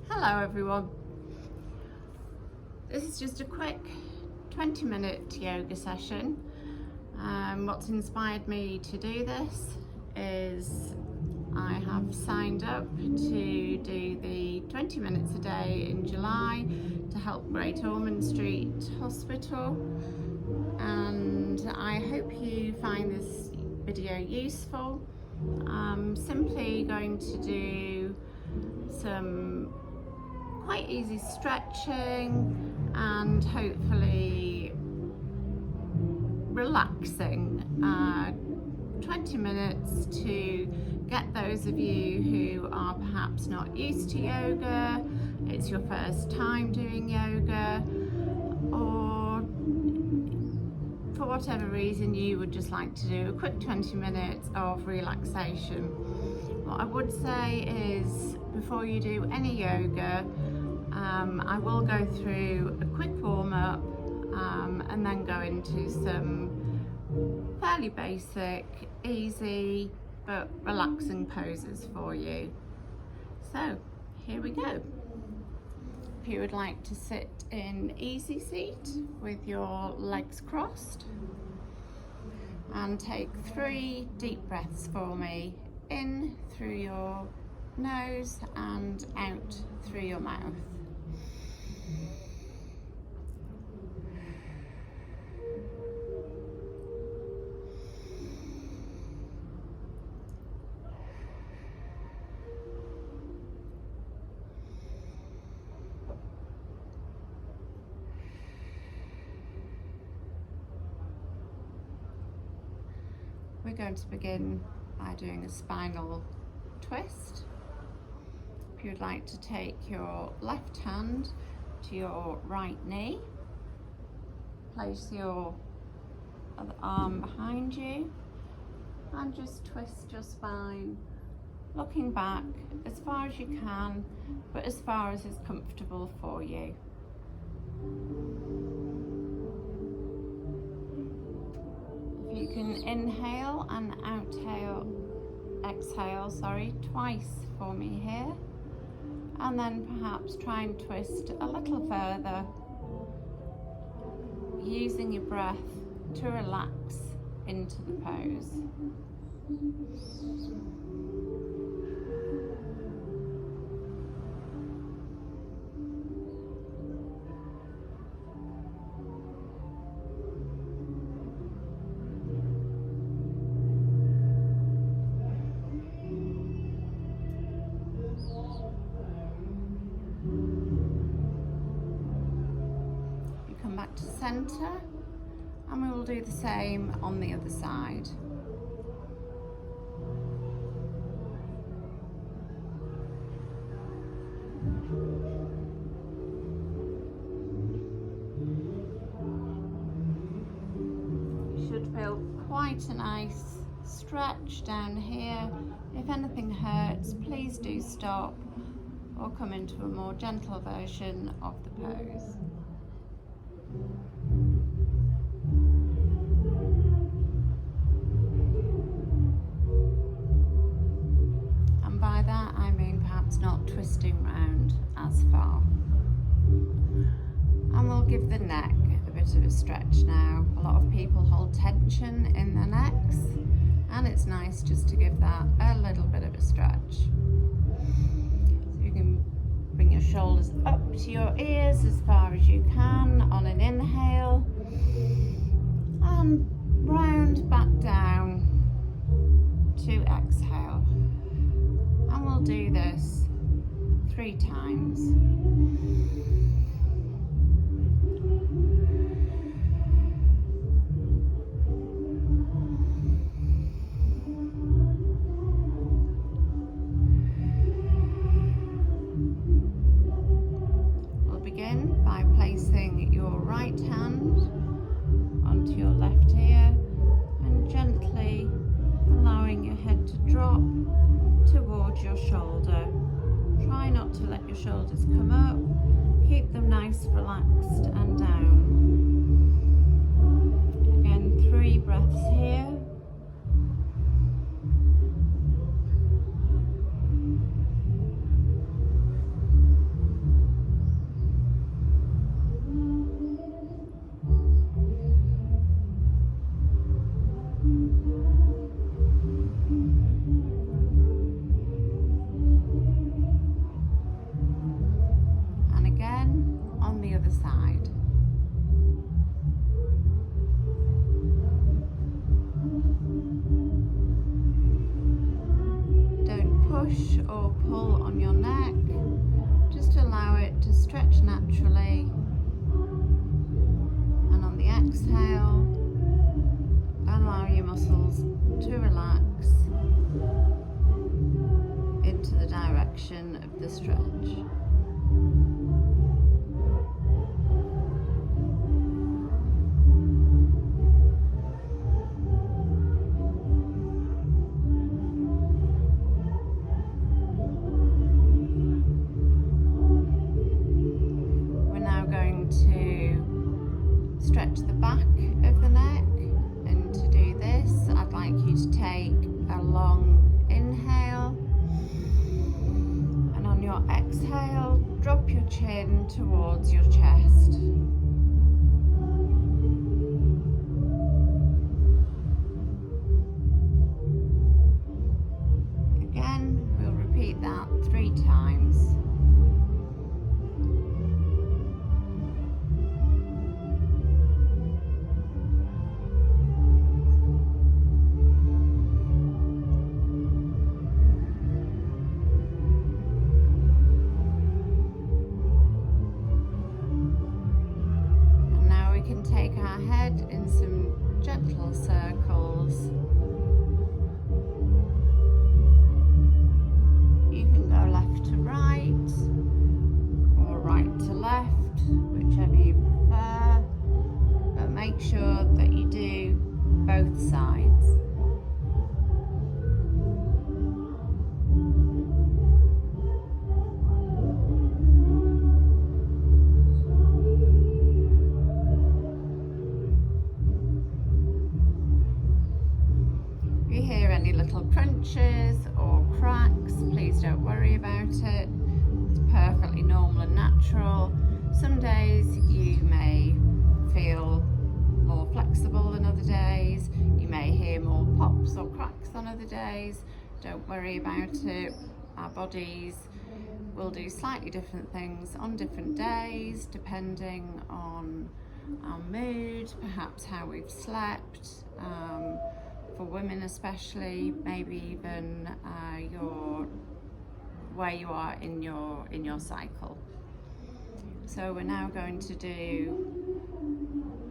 Hello everyone. This is just a quick 20-minute yoga session. What's inspired me to do this is I have signed up to do the 20 minutes a day in July to help Great Ormond Street Hospital, and I hope you find this video useful. I'm simply going to do some quite easy stretching and hopefully relaxing 20 minutes to get those of you who are perhaps not used to yoga, it's your first time doing yoga, or for whatever reason you would just like to do a quick 20 minutes of relaxation. What I would say is, before you do any yoga, I will go through a quick warm-up and then go into some fairly basic, easy but relaxing poses for you. So here we go. If you would like to sit in easy seat with your legs crossed, and take 3 deep breaths for me, in through your nose and out through your mouth. We're going to begin by doing a spinal twist. If you'd like to take your left hand to your right knee, place your other arm behind you and just twist your spine, looking back as far as you can, but as far as is comfortable for you. You can inhale and exhale twice for me here, and then perhaps try and twist a little further, using your breath to relax into the pose. Back to center, and we will do the same on the other side. You should feel quite a nice stretch down here. If anything hurts, please do stop or come into a more gentle version of the pose. And by that I mean perhaps not twisting round as far. And we'll give the neck a bit of a stretch now. A lot of people hold tension in their necks, and it's nice just to give that a little bit of a stretch. So you can bring your shoulders up to your ears as far as you can on an inhale, and round back down to exhale. And we'll do this 3 times. By placing your right hand onto your left ear and gently allowing your head to drop towards your shoulder. Try not to let your shoulders come up, keep them nice, relaxed and down. Again, 3 breaths here. push or pull on your neck. Just allow it to stretch naturally. And on the exhale, allow your muscles to relax into the direction of the stretch. Stretch the back of the neck, and to do this I'd like you to take a long inhale, and on your exhale drop your chin towards your chest. Again, we'll repeat that 3 times. Take our head in some gentle circles. You can go left to right or right to left, whichever you prefer, but make sure that you do both sides. If you hear any little crunches or cracks, please don't worry about it. It's perfectly normal and natural. Some days you may feel more flexible than other days. You may hear more pops or cracks on other days. Don't worry about it. Our bodies will do slightly different things on different days, depending on our mood, perhaps how we've slept. For women especially, maybe even where you are in your cycle. So we're now going to do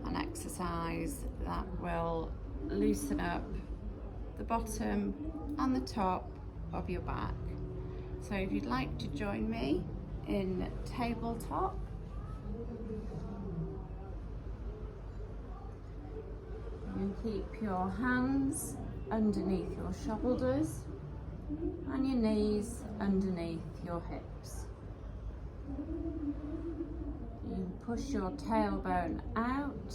an exercise that will loosen up the bottom and the top of your back. So if you'd like to join me in tabletop, and keep your hands underneath your shoulders and your knees underneath your hips. You push your tailbone out,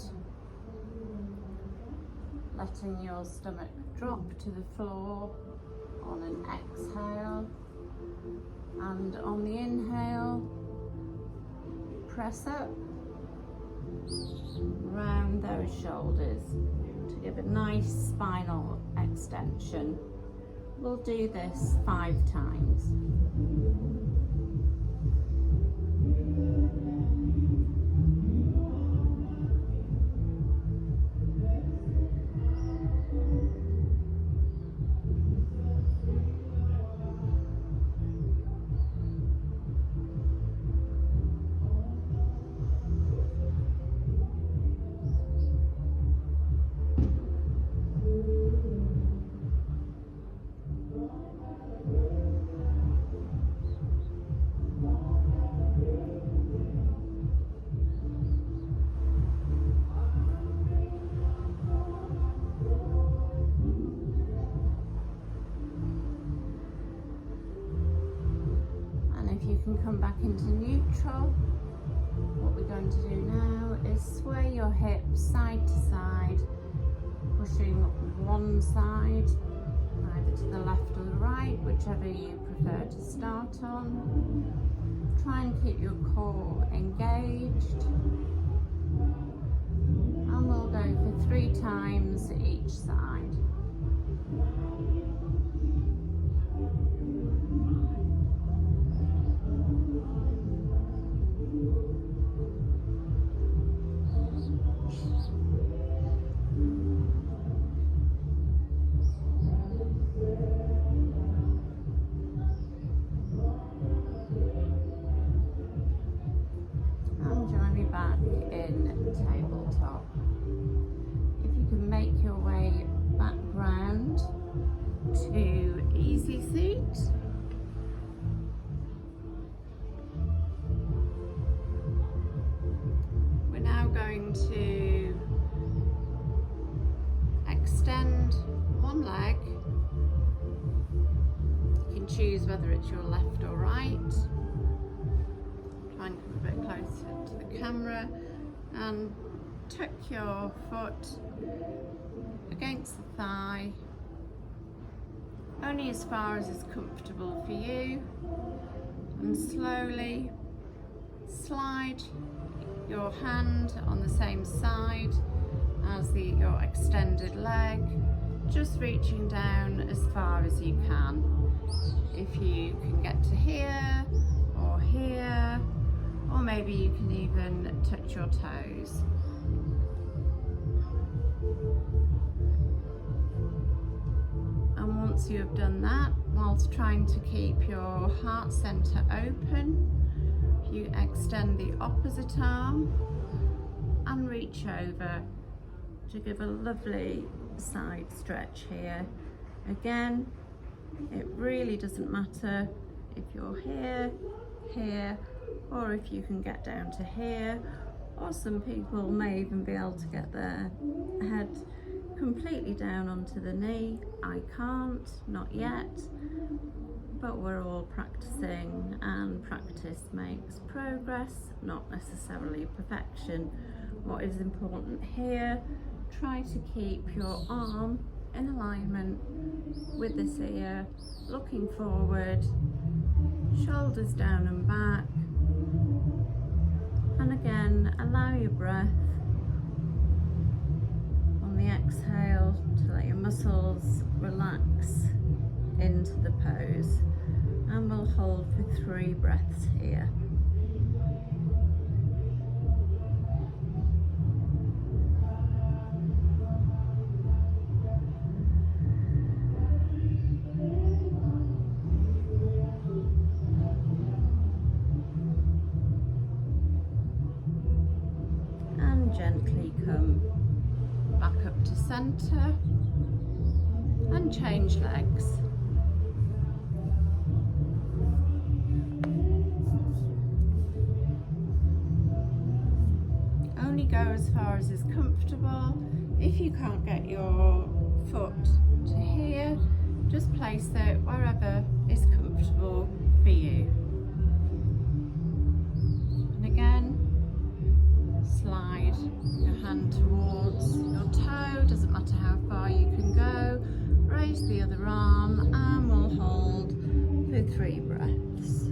letting your stomach drop to the floor on an exhale, and on the inhale, press up round those shoulders to give a nice spinal extension. We'll do this 5 times. You can come back into neutral. What we're going to do now is sway your hips side to side, pushing one side either to the left or the right, whichever you prefer to start on. Try and keep your core engaged, and we'll go for 3 times each side. tabletop. If you can make your way back round to easy seat. We're now going to extend one leg. You can choose whether it's your left or right. Try and come a bit closer to the camera and tuck your foot against the thigh, only as far as is comfortable for you, and slowly slide your hand on the same side as your extended leg, just reaching down as far as you can. If you can get to here, or maybe you can even touch your toes. And once you have done that, whilst trying to keep your heart center open, you extend the opposite arm and reach over to give a lovely side stretch here. Again, it really doesn't matter if you're here, or if you can get down to here, or some people may even be able to get their head completely down onto the knee. I can't, not yet, but we're all practicing, and practice makes progress, not necessarily perfection. What is important here, try to keep your arm in alignment with this ear, looking forward, shoulders down and back, and again allow your breath on the exhale to let your muscles relax into the pose, and we'll hold for 3 breaths here. Gently come back up to center and change legs. Only go as far as is comfortable. If you can't get your foot to here, just place it wherever is comfortable for you. And again, slide your hand towards your toe, doesn't matter how far you can go. Raise the other arm and we'll hold for 3 breaths.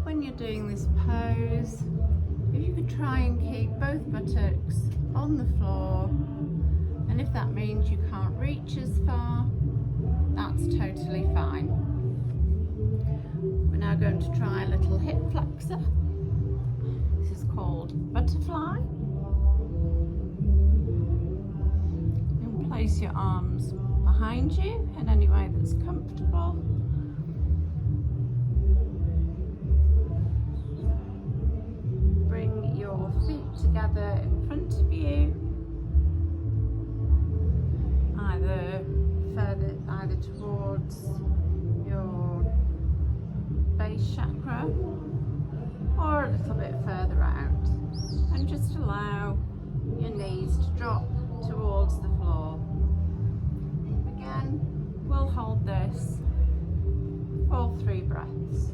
When you're doing this pose, if you could try and keep both buttocks on the floor, and if that means you can't reach as far, that's totally fine. We're now going to try a little hip flexor. This is called butterfly. And place your arms behind you in any way that's comfortable. Bring your feet together in front of you, either towards your base chakra or a little bit further out, and just allow your knees to drop towards the floor. Again, we'll hold this for 3 breaths.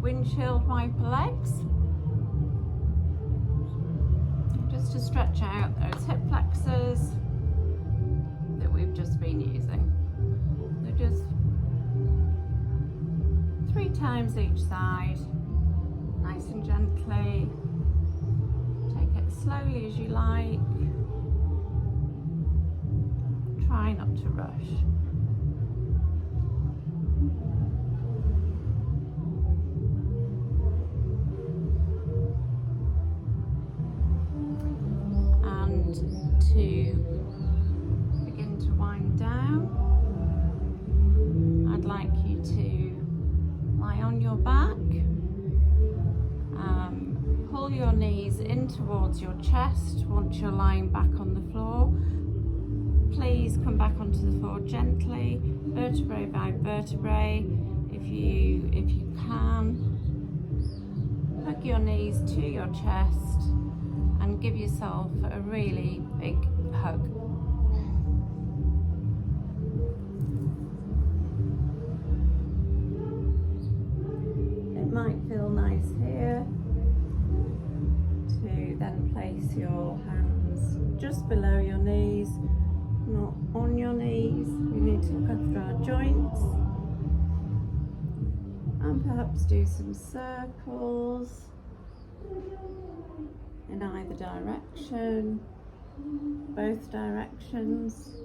windshield wiper legs, just to stretch out those hip flexors that we've just been using. So just 3 times each side, nice and gently. Take it as slowly as you like. Try not to rush. And to begin to wind down, I'd like you to lie on your back, pull your knees in towards your chest once you're lying back on the floor. Please come back onto the floor gently, vertebrae by vertebrae. If you can, hug your knees to your chest and give yourself a really big hug. It might feel nice here to then place your hands just below your knees, not on your knees. We need to look after our joints, and perhaps do some circles in either direction, both directions,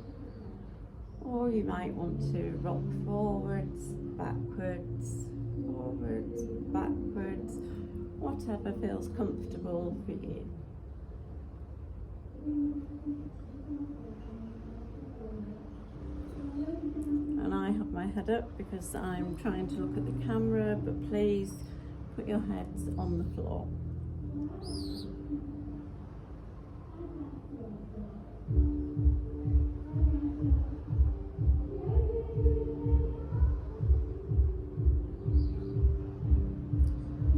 or you might want to rock forwards, backwards, whatever feels comfortable for you. And I have my head up because I'm trying to look at the camera, but please put your heads on the floor.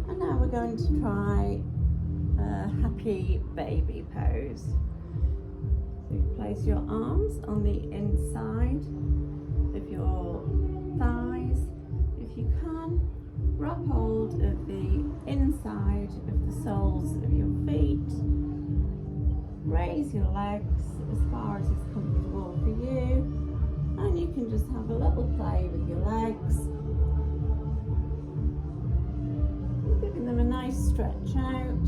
And now we're going to try a happy baby pose. So you place your arms on the inside of your thighs. If you can, grab hold of the inside of the soles of your feet. Raise your legs as far as is comfortable for you, and you can just have a little play with your legs, giving them a nice stretch out.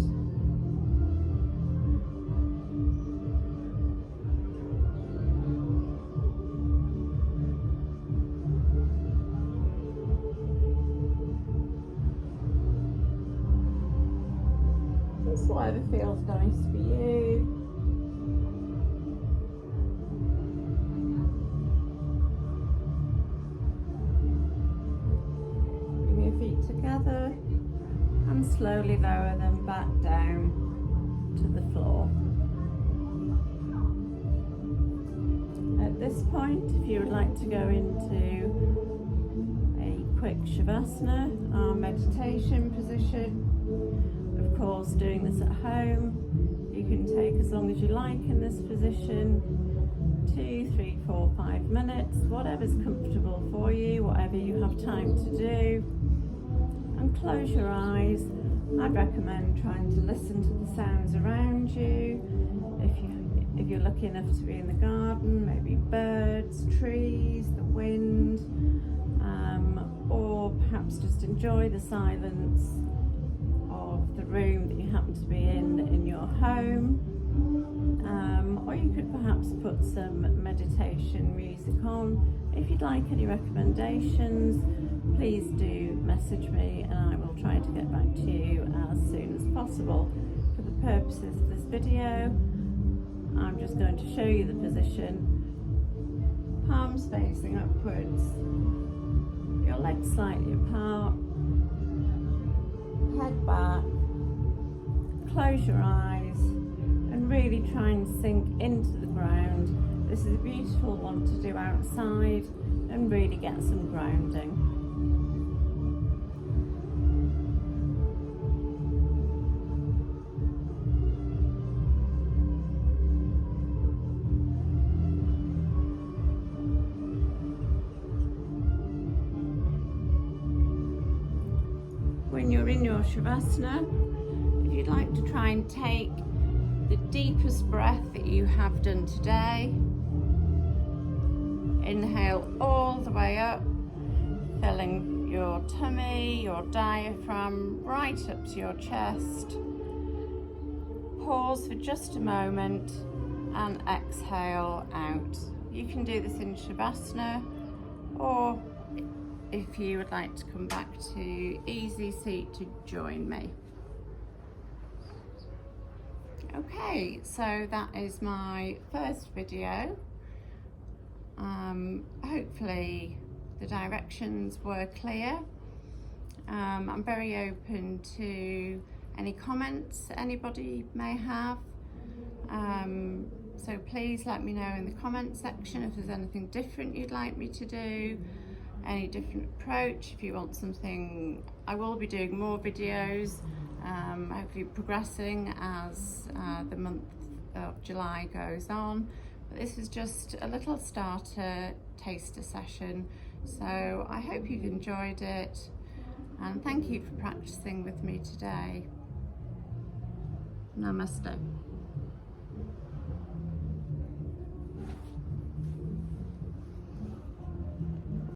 Just whatever feels nice for you. Bring your feet together and slowly lower them back down to the floor. At this point, if you would like to go into a quick Shavasana, our meditation position, of course, doing this at home, you can take as long as you like in this position, 2, 3, 4, 5 minutes, whatever's comfortable for you, whatever you have time to do. And close your eyes. I'd recommend trying to listen to the sounds around you. If you're lucky enough to be in the garden, maybe birds, trees, the wind, or perhaps just enjoy the silence of the room that you happen to be in your home. Or you could perhaps put some meditation music on. If you'd like any recommendations, please do message me and I will try to get back to you as soon as possible. For the purposes of this video, I'm just going to show you the position. Palms facing upwards, your legs slightly apart, head back, close your eyes and really try and sink into the ground. This is a beautiful one to do outside and really get some grounding. when you're in your Shavasana, if you'd like to try and take the deepest breath that you have done today, inhale all the way up, filling your tummy, your diaphragm, right up to your chest. Pause for just a moment and exhale out. You can do this in Shavasana, or if you would like to come back to easy seat to join me. Okay, so that is my first video. Hopefully the directions were clear. I'm very open to any comments anybody may have. So please let me know in the comment section if there's anything different you'd like me to do, any different approach. If you want something, I will be doing more videos, hopefully progressing as the month of July goes on. But this is just a little starter taster session, so I hope you've enjoyed it, and thank you for practicing with me today. Namaste.